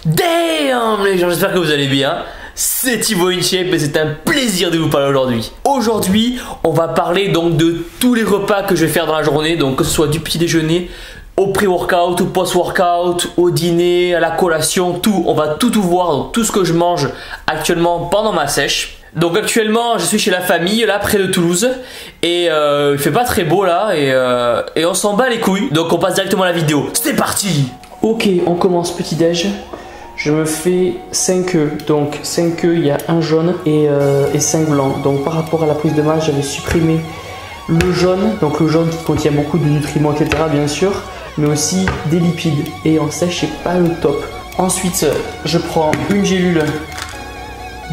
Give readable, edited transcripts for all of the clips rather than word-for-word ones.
Damn les gens, j'espère que vous allez bien. C'est Thibaut InShape et c'est un plaisir de vous parler aujourd'hui. Aujourd'hui, on va parler donc de tous les repas que je vais faire dans la journée, donc que ce soit du petit déjeuner, au pré-workout, au post-workout, au dîner, à la collation, tout. On va tout voir, donc tout ce que je mange actuellement pendant ma sèche. Donc actuellement, je suis chez la famille, là près de Toulouse, et il fait pas très beau là, et on s'en bat les couilles. Donc on passe directement à la vidéo. C'est parti! Ok, on commence petit déj. Je me fais 5 œufs, donc 5 œufs, il y a un jaune et 5 blancs. Donc par rapport à la prise de masse, j'avais supprimé le jaune, donc le jaune qui contient beaucoup de nutriments, etc. bien sûr, mais aussi des lipides. Et en sèche, c'est pas le top. Ensuite, je prends une gélule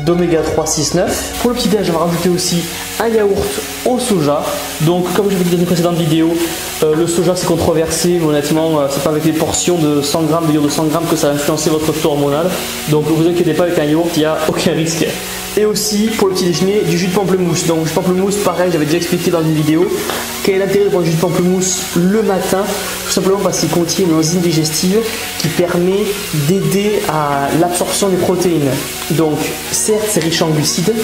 d'oméga 3 6,9. Pour le petit déj, je vais rajouter aussi un yaourt au soja. Donc comme j'avais dit dans une précédente vidéo, le soja c'est controversé, mais honnêtement c'est pas avec les portions de 100 g de yaourt de 100 g que ça va influencer votre taux hormonal. Donc ne vous inquiétez pas, avec un yaourt il n'y a aucun risque. Et aussi pour le petit déjeuner, du jus de pamplemousse. Donc jus de pamplemousse, pareil, j'avais déjà expliqué dans une vidéo. Quel est l'intérêt de prendre du jus de pamplemousse le matin? Tout simplement parce qu'il contient une enzyme digestive qui permet d'aider à l'absorption des protéines. Donc certes c'est riche en glucides,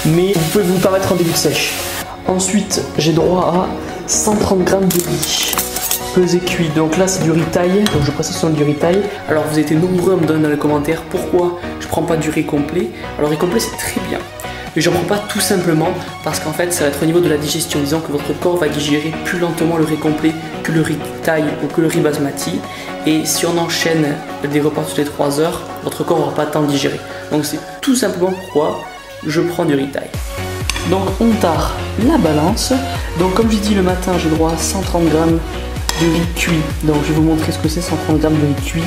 mais vous pouvez vous permettre en début de sèche. Ensuite j'ai droit à 130 g de riz pesé cuit. Donc là c'est du riz taille, donc je précise sur du riz taille. Alors vous avez été nombreux à me donner dans les commentaires pourquoi je prends pas du riz complet. Alors le riz complet c'est très bien, mais j'en prends pas tout simplement parce qu'en fait ça va être au niveau de la digestion. Disons que votre corps va digérer plus lentement le riz complet que le riz taille ou que le riz basmati, et si on enchaîne des repas toutes les 3 heures, votre corps n'aura pas le temps de digérer. Donc c'est tout simplement pourquoi je prends du riz taille. Donc on tare la balance. Donc comme j'ai dit, le matin j'ai droit à 130 g de riz cuit. Donc je vais vous montrer ce que c'est 130 g de riz cuit.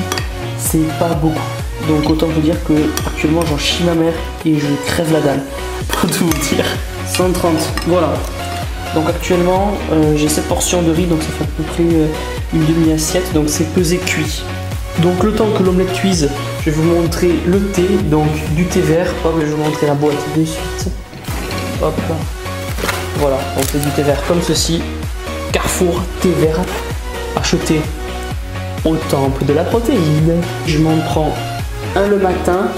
C'est pas beaucoup. Donc autant vous dire que actuellement j'en chie ma mère et je crève la dalle. Pour tout vous dire. 130, voilà. Donc actuellement j'ai cette portion de riz, donc ça fait à peu près une demi-assiette. Donc c'est pesé cuit. Donc le temps que l'omelette cuise, je vais vous montrer le thé, donc du thé vert. Hop, je vais vous montrer la boîte de suite. Hop, voilà, donc c'est du thé vert comme ceci. Carrefour thé vert, acheté au temple de la protéine. Je m'en prends un le matin,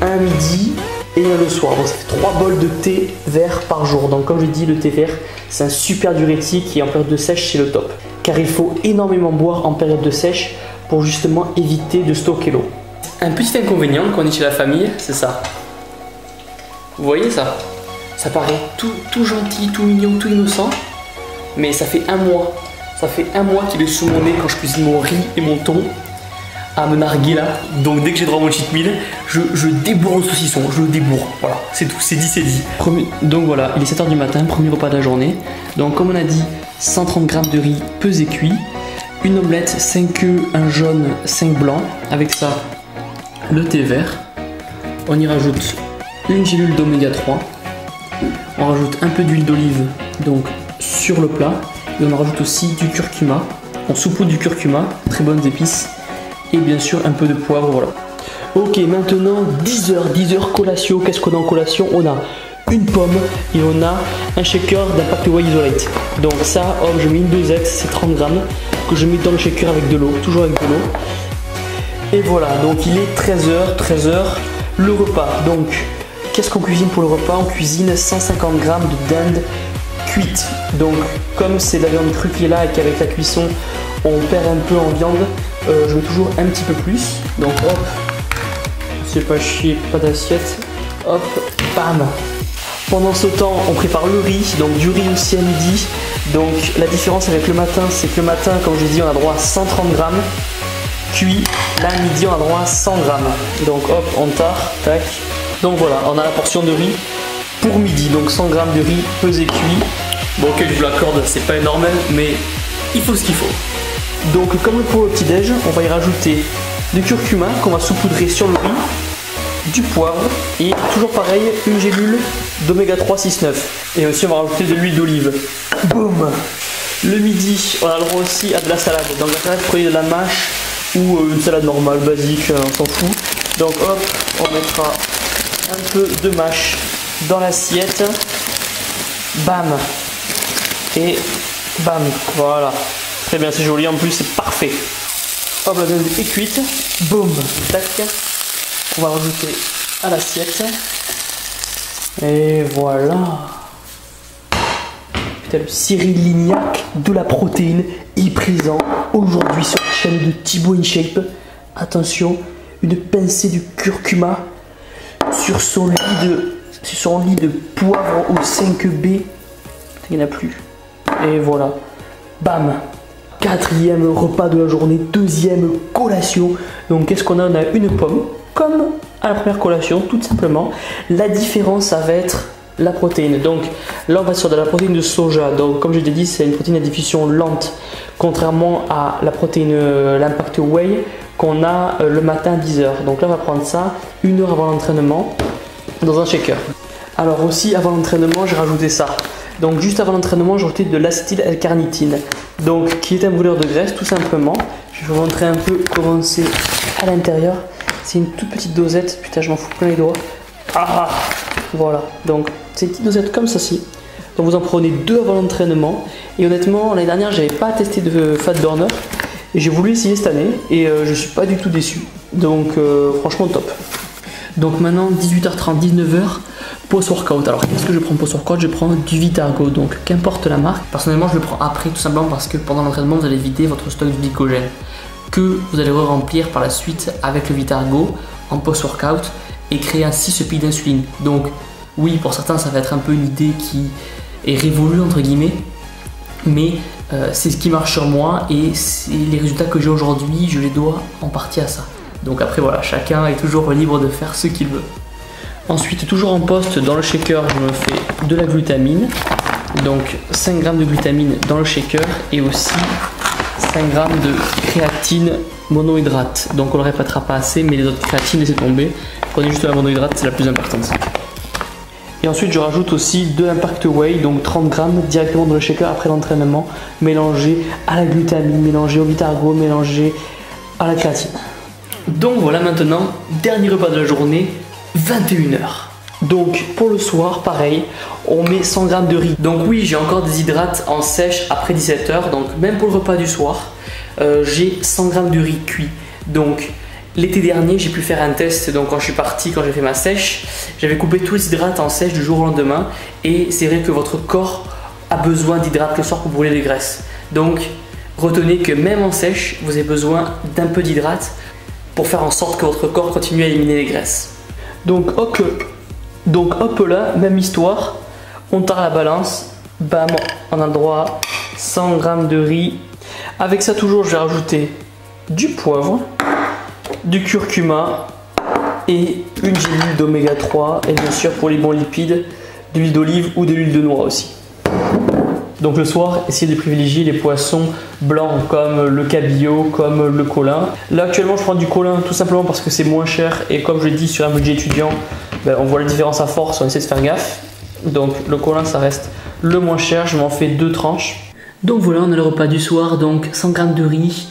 un midi et un le soir. Donc ça fait 3 bols de thé vert par jour. Donc comme je dis, le thé vert c'est un super diurétique et en période de sèche c'est le top. Car il faut énormément boire en période de sèche pour justement éviter de stocker l'eau. Un petit inconvénient quand on est chez la famille, c'est ça. Vous voyez ça? Ça paraît tout gentil, tout mignon, tout innocent, mais ça fait un mois. Ça fait un mois qu'il est sous mon nez quand je cuisine mon riz et mon thon à me narguer là. Donc dès que j'ai droit à mon cheat meal, je débourre le saucisson, je le débourre. Voilà, c'est tout, c'est dit, c'est dit. Donc voilà, il est 7 h du matin, premier repas de la journée. Donc comme on a dit, 130 g de riz pesé cuit, une omelette, 5 œufs, un jaune, 5 blancs. Avec ça, le thé vert. On y rajoute une gélule d'oméga 3. On rajoute un peu d'huile d'olive donc sur le plat, et on rajoute aussi du curcuma. On saupoudre du curcuma, très bonnes épices, et bien sûr un peu de poivre, voilà. Ok, maintenant 10 h collation. Qu'est-ce qu'on a en collation? On a une pomme et on a un shaker d'Impact Whey Isolate. Donc ça, hop, je mets une dosette, c'est 30 g que je mets dans le shaker avec de l'eau, toujours avec de l'eau. Et voilà, donc il est 13 h, le repas. Donc qu'est-ce qu'on cuisine pour le repas? On cuisine 150 g de dinde cuite. Donc comme c'est de la viande crue qui est là et qu'avec la cuisson on perd un peu en viande, je mets toujours un petit peu plus. Donc hop, c'est pas chier, pas d'assiette. Hop, bam. Pendant ce temps on prépare le riz, donc du riz aussi à midi. Donc la différence avec le matin, c'est que le matin, comme je dis, on a droit à 130 g cuit. Là à midi on a droit à 100 g. Donc hop, on tare, tac. Donc voilà, on a la portion de riz pour midi, donc 100 g de riz pesé cuit. Bon ok, je vous l'accorde, c'est pas énorme, mais il faut ce qu'il faut. Donc comme pour le petit déj, on va y rajouter du curcuma qu'on va saupoudrer sur le riz, du poivre et toujours pareil, une gélule d'oméga 3 6,9. Et aussi on va rajouter de l'huile d'olive. Boum. Le midi, on a le droit aussi à de la salade. Dans la salade, prenez de la mâche ou une salade normale, basique, on s'en fout. Donc hop, on mettra un peu de mâche dans l'assiette, bam, et bam, voilà, très bien, c'est joli, en plus c'est parfait. Hop, la viande est cuite. Boum, tac. On va rajouter à l'assiette. Et voilà. Putain, le Cyril Lignac de la protéine est présent aujourd'hui sur la chaîne de Thibaut InShape. Attention, une pincée de curcuma sur son lit de poivre au 5B. Il n'y en a plus. Et voilà. Bam. 4e repas de la journée, 2e collation. Donc qu'est-ce qu'on a? On a une pomme, comme à la première collation, tout simplement. La différence, ça va être la protéine. Donc là, on va sur de la protéine de soja. Donc comme je l'ai dit, c'est une protéine à diffusion lente, contrairement à la protéine, l'Impact Whey qu'on a le matin à 10h. Donc là, on va prendre ça 1 heure avant l'entraînement dans un shaker. Alors aussi, avant l'entraînement, j'ai rajouté ça. Donc juste avant l'entraînement, j'ai rajouté de l'acétyl-L-carnitine, donc qui est un brûleur de graisse tout simplement. Je vais vous montrer un peu comment c'est à l'intérieur. C'est une toute petite dosette. Putain, je m'en fous plein les doigts. Ah, voilà. Donc c'est une petite dosette comme ceci. Donc vous en prenez 2 avant l'entraînement. Et honnêtement, l'année dernière, j'avais pas testé de fat burner et j'ai voulu essayer cette année et je suis pas du tout déçu. Donc franchement top. Donc maintenant 18h30, 19h, post-workout. Alors qu'est-ce que je prends post-workout? Je prends du Vitargo, donc qu'importe la marque. Personnellement je le prends après tout simplement parce que pendant l'entraînement vous allez vider votre stock de glycogène que vous allez remplir par la suite avec le Vitargo en post-workout et créer ainsi ce pic d'insuline. Donc oui, pour certains ça va être un peu une idée qui est révolue entre guillemets, mais c'est ce qui marche sur moi et les résultats que j'ai aujourd'hui, je les dois en partie à ça. Donc après voilà, chacun est toujours libre de faire ce qu'il veut. Ensuite, toujours en post, dans le shaker, je me fais de la glutamine. Donc 5 g de glutamine dans le shaker et aussi 5 g de créatine monohydrate. Donc on ne le répétera pas assez, mais les autres créatines, laissez tomber. Prenez juste la monohydrate, c'est la plus importante. Et ensuite, je rajoute aussi de l'Impact Whey, donc 30 g directement dans le shaker après l'entraînement, mélangé à la glutamine, mélangé au Vitargo, mélangé à la créatine. Donc voilà, maintenant, dernier repas de la journée, 21h. Donc pour le soir, pareil, on met 100 g de riz. Donc oui, j'ai encore des hydrates en sèche après 17h. Donc même pour le repas du soir, j'ai 100 g de riz cuit. Donc l'été dernier, j'ai pu faire un test. Donc quand je suis parti, quand j'ai fait ma sèche, j'avais coupé tous les hydrates en sèche du jour au lendemain. Et c'est vrai que votre corps a besoin d'hydrates le soir pour brûler les graisses. Donc retenez que même en sèche, vous avez besoin d'un peu d'hydrates pour faire en sorte que votre corps continue à éliminer les graisses. Donc hop là, même histoire, on tord la balance, bam, on a le droit à 100 g de riz. Avec ça toujours, je vais rajouter du poivre, du curcuma et une gélule d'oméga 3 et bien sûr pour les bons lipides, de l'huile d'olive ou de l'huile de noix aussi. Donc le soir, essayez de privilégier les poissons blancs comme le cabillaud, comme le colin. Là actuellement je prends du colin tout simplement parce que c'est moins cher et comme je l'ai dit sur un budget étudiant, on voit la différence à force, on essaie de faire gaffe. Donc le colin ça reste le moins cher, je m'en fais 2 tranches. Donc voilà, on a le repas du soir, donc 100 g de riz,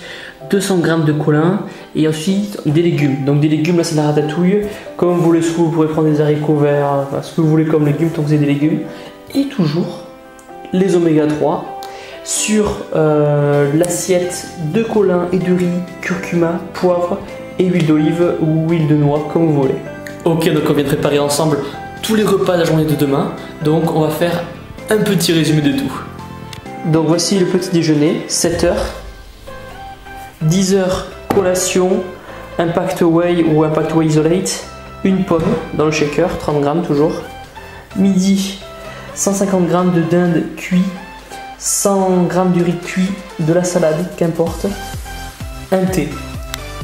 200 g de colin et ensuite des légumes. Donc des légumes, là c'est de la ratatouille, comme vous voulez, vous pouvez prendre des haricots verts, ce que vous voulez comme légumes tant que vous avez des légumes. Et toujours les oméga 3 sur l'assiette de colin et de riz, curcuma, poivre et huile d'olive ou huile de noix comme vous voulez. Ok, donc on vient de préparer ensemble tous les repas de la journée de demain, donc on va faire un petit résumé de tout. Donc voici le petit déjeuner, 7h, 10h collation, Impact Whey ou Impact Whey Isolate, une pomme dans le shaker, 30 g toujours, midi 150 g de dinde cuit, 100 g de riz cuit, de la salade, qu'importe, un thé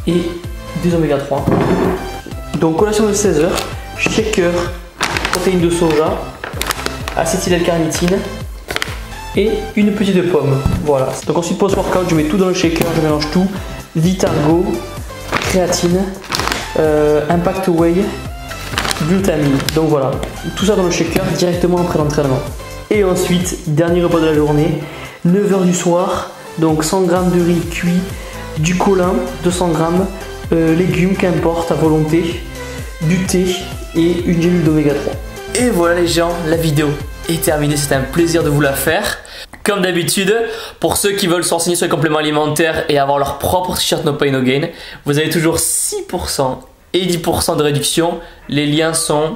et des oméga 3. Donc collation de 16h, shaker, protéines de soja, acétyl-L-carnitine et une petite pomme. Voilà. Donc ensuite post-workout, je mets tout dans le shaker, je mélange tout, Vitargo, créatine, Impact Whey, glutamine. Donc voilà, tout ça dans le shaker directement après l'entraînement. Et ensuite, dernier repas de la journée, 9h du soir, donc 100 g de riz cuit, du colin, 200 g, légumes, qu'importe, à volonté, du thé et une gélule d'oméga 3. Et voilà les gens, la vidéo est terminée, c'était un plaisir de vous la faire. Comme d'habitude, pour ceux qui veulent se renseigner sur les compléments alimentaires et avoir leur propre t-shirt No Pain No Gain, vous avez toujours 6% et 10% de réduction. Les liens sont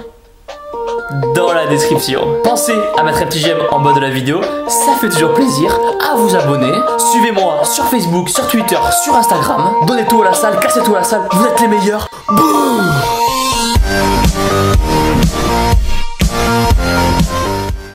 dans la description. Pensez à mettre un petit j'aime en bas de la vidéo, ça fait toujours plaisir, à vous abonner. Suivez-moi sur Facebook, sur Twitter, sur Instagram. Donnez tout à la salle, cassez tout à la salle, vous êtes les meilleurs. Boum.